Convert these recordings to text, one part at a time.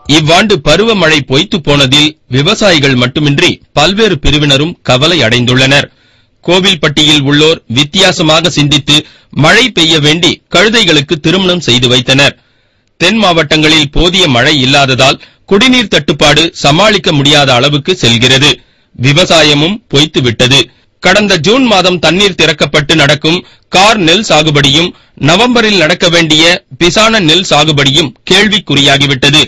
இவ்வாண்டு பருவமழை பொய்த்து போனதில் விவசாயிகள் மட்டுமின்றி பல்வேறு பிரிவினரும் கவலை அடைந்துள்ளனர். கோவில்பட்டியில் உள்ளோர் வித்தியாசமாக சிந்தித்து மழை பெய்ய வேண்டி கழுதைகளுக்கு திருமணம் செய்து வைத்தனர். தென் மாவட்டங்களில் போதிய மழை இல்லாததால் குடிநீர் தட்டுப்பாடு சமாளிக்க முடியாத அளவுக்கு செல்கிறது. விவசாயமும் பொய்த்துவிட்டது. கடந்த ஜூன் மாதம் தண்ணீர் திறக்கப்பட்டு நடக்கும் கார் நெல் சாகுபடியும் நவம்பரில் நடக்க வேண்டிய பிசான நெல் சாகுபடியும் கேள்விக்குறியாகிவிட்டது.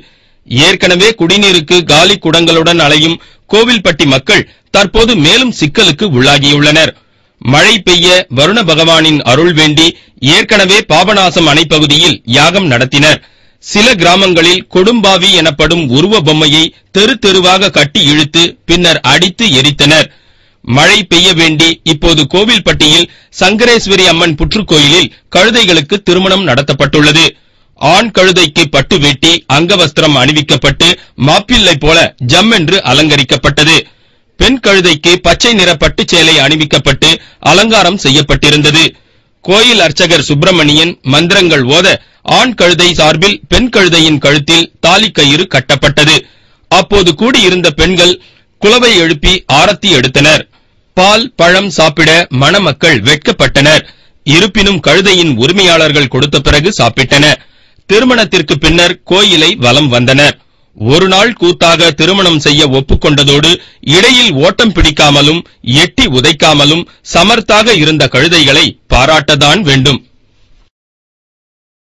ஏற்கனவே குடிநீருக்கு காலி குடங்களுடன் அலையும் கோவில்பட்டி மக்கள் தற்போது மேலும் சிக்கலுக்கு உள்ளாகியுள்ளனர். மழை பெய்ய வருண பகவானின் அருள் வேண்டி ஏற்கனவே பாபநாசம் அணை பகுதியில் யாகம் நடத்தினர். சில கிராமங்களில் கொடும்பாவி எனப்படும் உருவ பொம்மையை தெரு தெருவாக கட்டி இழுத்து பின்னர் அடித்து எரித்தனர். மழை பெய்ய வேண்டி இப்போது கோவில்பட்டியில் சங்கரேஸ்வரி அம்மன் புற்றுக்கோயிலில் கழுதைகளுக்கு திருமணம் நடத்தப்பட்டுள்ளது. ஆண் கழுதைக்கு பட்டு வேட்டி அங்கவஸ்திரம் அணிவிக்கப்பட்டு மாப்பிள்ளை போல ஜம் என்று அலங்கரிக்கப்பட்டது. பெண் கழுதைக்கு பச்சை நிற பட்டுச் சேலை அணிவிக்கப்பட்டு அலங்காரம் செய்யப்பட்டிருந்தது. கோயில் அர்ச்சகர் சுப்பிரமணியன் மந்திரங்கள் ஓத ஆண் கழுதை சார்பில் பெண் கழுதையின் கழுத்தில் தாலி கயிறு கட்டப்பட்டது. அப்போது கூடியிருந்த பெண்கள் குலவை எழுப்பி ஆரத்தி எடுத்தனர். பால் பழம் சாப்பிட மணமக்கள் வெட்கப்பட்டனர். இருப்பினும் கழுதையின் உரிமையாளர்கள் கொடுத்த பிறகு சாப்பிட்டனர். திருமணத்திற்கு பின்னர் கோயிலை வலம் வந்தனர். ஒரு நாள் கூத்தாக திருமணம் செய்ய ஒப்புக்கொண்டதோடு இடையில் ஓட்டம் பிடிக்காமலும் எட்டி உதைக்காமலும் சமர்த்தாக இருந்த கழுதைகளை பாராட்டத்தான் வேண்டும்.